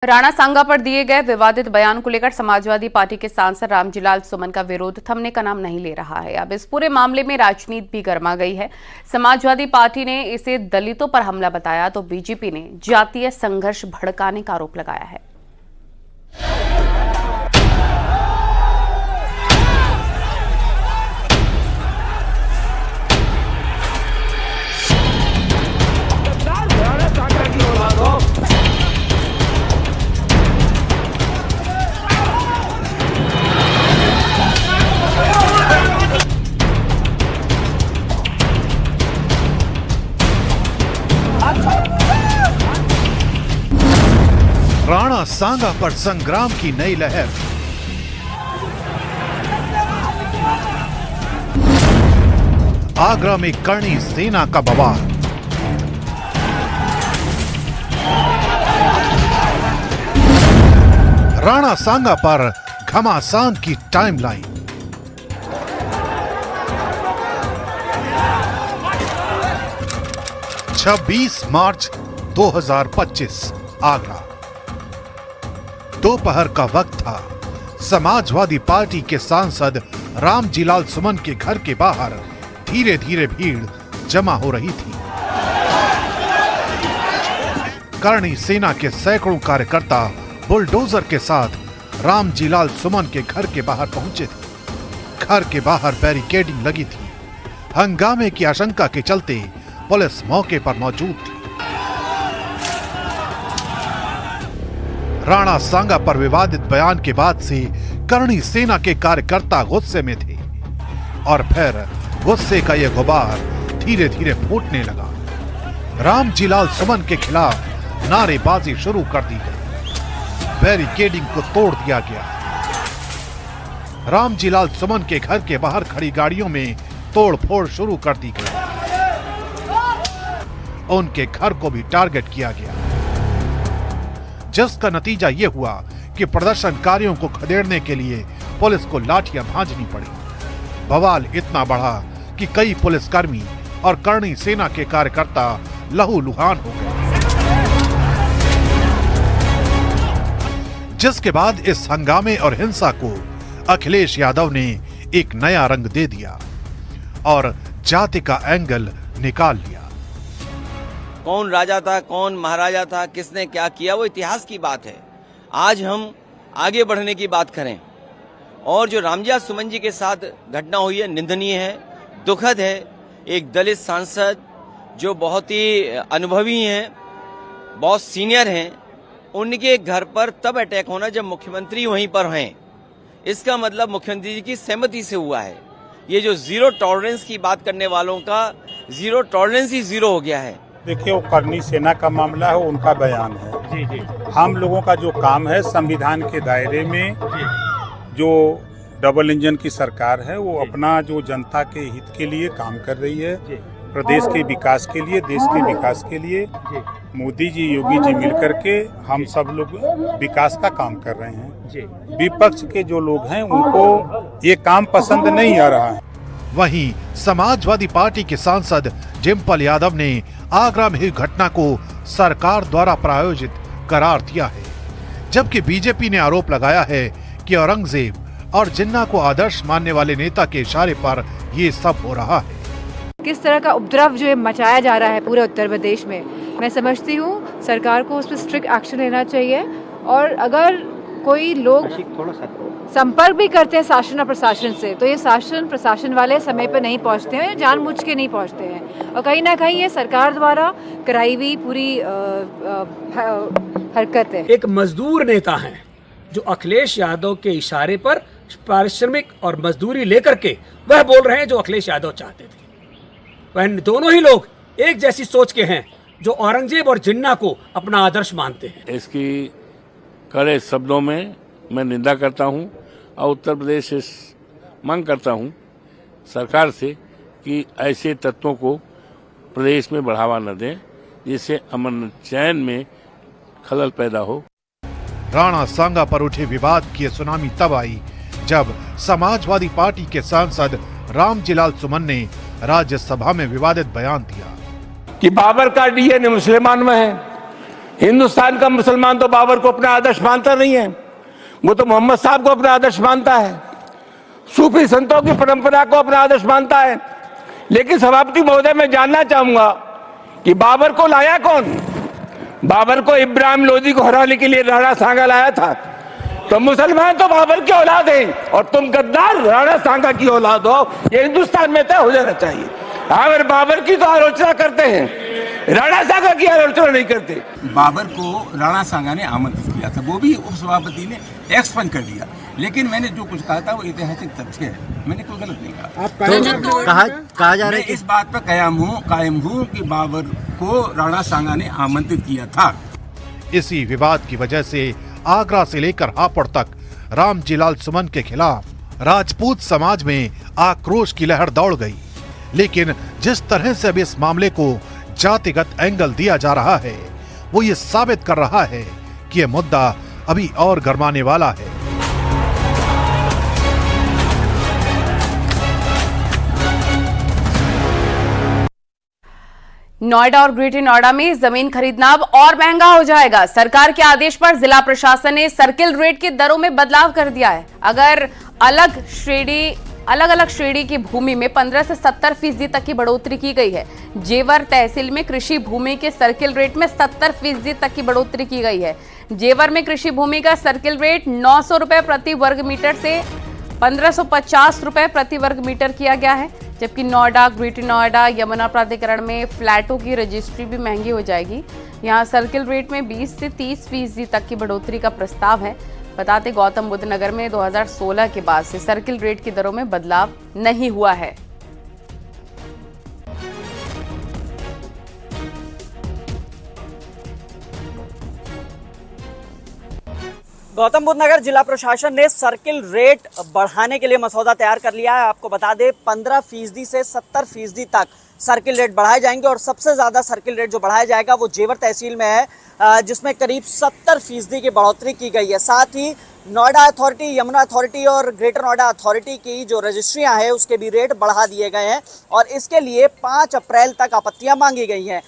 राणा सांगा पर दिए गए विवादित बयान को लेकर समाजवादी पार्टी के सांसद रामजीलाल सुमन का विरोध थमने का नाम नहीं ले रहा है। अब इस पूरे मामले में राजनीति भी गर्मा गई है। समाजवादी पार्टी ने इसे दलितों पर हमला बताया तो बीजेपी ने जातीय संघर्ष भड़काने का आरोप लगाया है। राणा सांगा पर संग्राम की नई लहर। आगरा में करणी सेना का बवाल। राणा सांगा पर घमासान की टाइमलाइन। छब्बीस मार्च 2025 आगरा। दोपहर का वक्त था। समाजवादी पार्टी के सांसद रामजीलाल सुमन के घर के बाहर धीरे धीरे भीड़ जमा हो रही थी। करणी सेना के सैकड़ों कार्यकर्ता बुलडोजर के साथ रामजीलाल सुमन के घर के बाहर पहुंचे थे। घर के बाहर बैरिकेडिंग लगी थी। हंगामे की आशंका के चलते पुलिस मौके पर मौजूद थी। राणा सांगा पर विवादित बयान के बाद से करणी सेना के कार्यकर्ता गुस्से में थे और फिर गुस्से का यह गुबार धीरे धीरे फूटने लगा। रामजीलाल सुमन के खिलाफ नारेबाजी शुरू कर दी गई। बैरिकेडिंग को तोड़ दिया गया। रामजीलाल सुमन के घर के बाहर खड़ी गाड़ियों में तोड़फोड़ शुरू कर दी गई। उनके घर को भी टारगेट किया गया, जिसका नतीजा यह हुआ कि प्रदर्शनकारियों को खदेड़ने के लिए पुलिस को लाठियां भांजनी पड़ी। बवाल इतना बढ़ा कि कई पुलिसकर्मी और करणी सेना के कार्यकर्ता लहूलुहान हो गए, जिसके बाद इस हंगामे और हिंसा को अखिलेश यादव ने एक नया रंग दे दिया और जाति का एंगल निकाल लिया। कौन राजा था, कौन महाराजा था, किसने क्या किया, वो इतिहास की बात है। आज हम आगे बढ़ने की बात करें। और जो रामजीलाल सुमन जी के साथ घटना हुई है निंदनीय है, दुखद है। एक दलित सांसद जो बहुत ही अनुभवी हैं, बहुत सीनियर हैं, उनके घर पर तब अटैक होना जब मुख्यमंत्री वहीं पर हैं। इसका मतलब मुख्यमंत्री जी की सहमति से हुआ है। ये जो जीरो टॉलरेंस की बात करने वालों का जीरो टॉलरेंस ही जीरो हो गया है। देखिए, वो करणी सेना का मामला है, उनका बयान है। जी जी। हम लोगों का जो काम है संविधान के दायरे में, जो डबल इंजन की सरकार है वो अपना जो जनता के हित के लिए काम कर रही है, प्रदेश के विकास के लिए, देश के विकास के लिए मोदी जी, योगी जी मिलकर के हम सब लोग विकास का काम कर रहे हैं। विपक्ष के जो लोग हैं उनको ये काम पसंद नहीं आ रहा है। वहीं समाजवादी पार्टी के सांसद जिम्पल यादव ने आगरा में हुई घटना को सरकार द्वारा प्रायोजित करार दिया है, जबकि बीजेपी ने आरोप लगाया है कि औरंगजेब और जिन्ना को आदर्श मानने वाले नेता के इशारे पर ये सब हो रहा है। किस तरह का उपद्रव जो है मचाया जा रहा है पूरे उत्तर प्रदेश में, मैं समझती हूँ सरकार को उस पर स्ट्रिक्ट एक्शन लेना चाहिए। और अगर कोई लोग संपर्क भी करते हैं शासन और प्रशासन से, तो ये शासन प्रशासन वाले समय पर नहीं पहुंचते हैं, जानबूझ के नहीं पहुंचते हैं। और कहीं ना कहीं ये सरकार द्वारा कराई हुई पूरी हरकत है। एक मजदूर नेता हैं जो अखिलेश यादव के इशारे पर पारिश्रमिक और मजदूरी लेकर के वह बोल रहे हैं जो अखिलेश यादव चाहते थे। वह दोनों ही लोग एक जैसी सोच के हैं जो औरंगजेब और जिन्ना को अपना आदर्श मानते हैं। इसकी कड़े शब्दों में मैं निंदा करता हूं और उत्तर प्रदेश से मांग करता हूं सरकार से कि ऐसे तत्वों को प्रदेश में बढ़ावा न दें, जिससे अमन चैन में खलल पैदा हो। राणा सांगा पर उठे विवाद की सुनामी तब आई जब समाजवादी पार्टी के सांसद रामजीलाल सुमन ने राज्यसभा में विवादित बयान दिया कि बाबर का डीएनए मुसलमान में है, हिंदुस्तान का मुसलमान तो बाबर को अपना आदर्श मानता नहीं है, वो तो मोहम्मद साहब को अपना आदर्श मानता है, सूफी संतों की परंपरा को अपना आदर्श मानता है। लेकिन सभापति महोदय, मैं जानना चाहूंगा कि बाबर को लाया कौन? बाबर को इब्राहिम लोदी को हराने के लिए राणा सांगा लाया था। तो मुसलमान तो बाबर की औलाद हैं और तुम गद्दार राणा सांगा की औलाद हो, ये हिंदुस्तान में तय हो जाना चाहिए। अगर बाबर की तो आलोचना करते हैं, राणा सांगा की आलोचना नहीं करते। बाबर को राणा सांगा ने आमंत्रित किया था, वो भी उपसभापति ने एक्सपेंड कर दिया। लेकिन मैंने जो कुछ कहा था वो ऐतिहासिक तथ्य है, मैंने कोई गलत नहीं कहा। तो कहा जा रहा है कि इस बात पर कायम हूँ कि बाबर को राणा सांगा ने आमंत्रित किया था। इसी विवाद की वजह से आगरा से लेकर हापुड़ तक रामजीलाल सुमन के खिलाफ राजपूत समाज में आक्रोश की लहर दौड़ गई। लेकिन जिस तरह से अब इस मामले को जातिगत एंगल दिया जा रहा है, वो ये साबित कर रहा है कि यह मुद्दा अभी और गरमाने वाला है। नोएडा और ग्रेटर नोएडा में जमीन खरीदना अब और महंगा हो जाएगा। सरकार के आदेश पर जिला प्रशासन ने सर्किल रेट की दरों में बदलाव कर दिया है। अगर अलग अलग श्रेणी की भूमि में 15 से 70% तक की बढ़ोतरी की गई है। जेवर तहसील में कृषि भूमि के सर्किल रेट में 70% तक की बढ़ोतरी की गई है। जेवर में कृषि भूमि का सर्किल रेट 900 रुपए प्रति वर्ग मीटर से 1550 रुपए प्रति वर्ग मीटर किया गया है। जबकि नोएडा, ग्रेटर नोएडा, यमुना प्राधिकरण में फ्लैटों की रजिस्ट्री भी महंगी हो जाएगी। यहाँ सर्किल रेट में 20 से 30% तक की बढ़ोतरी का प्रस्ताव है। बताते गौतम बुद्ध नगर में 2016 के बाद से सर्किल रेट की दरों में बदलाव नहीं हुआ है। गौतम बुद्ध नगर जिला प्रशासन ने सर्किल रेट बढ़ाने के लिए मसौदा तैयार कर लिया है। आपको बता दें 15% से 70% तक सर्किल रेट बढ़ाए जाएंगे और सबसे ज़्यादा सर्किल रेट जो बढ़ाया जाएगा वो जेवर तहसील में है, जिसमें करीब 70% की बढ़ोतरी की गई है। साथ ही नोएडा अथॉरिटी, यमुना अथॉरिटी और ग्रेटर नोएडा अथॉरिटी की जो रजिस्ट्रियाँ हैं उसके भी रेट बढ़ा दिए गए हैं और इसके लिए 5 अप्रैल तक आपत्तियाँ मांगी गई हैं।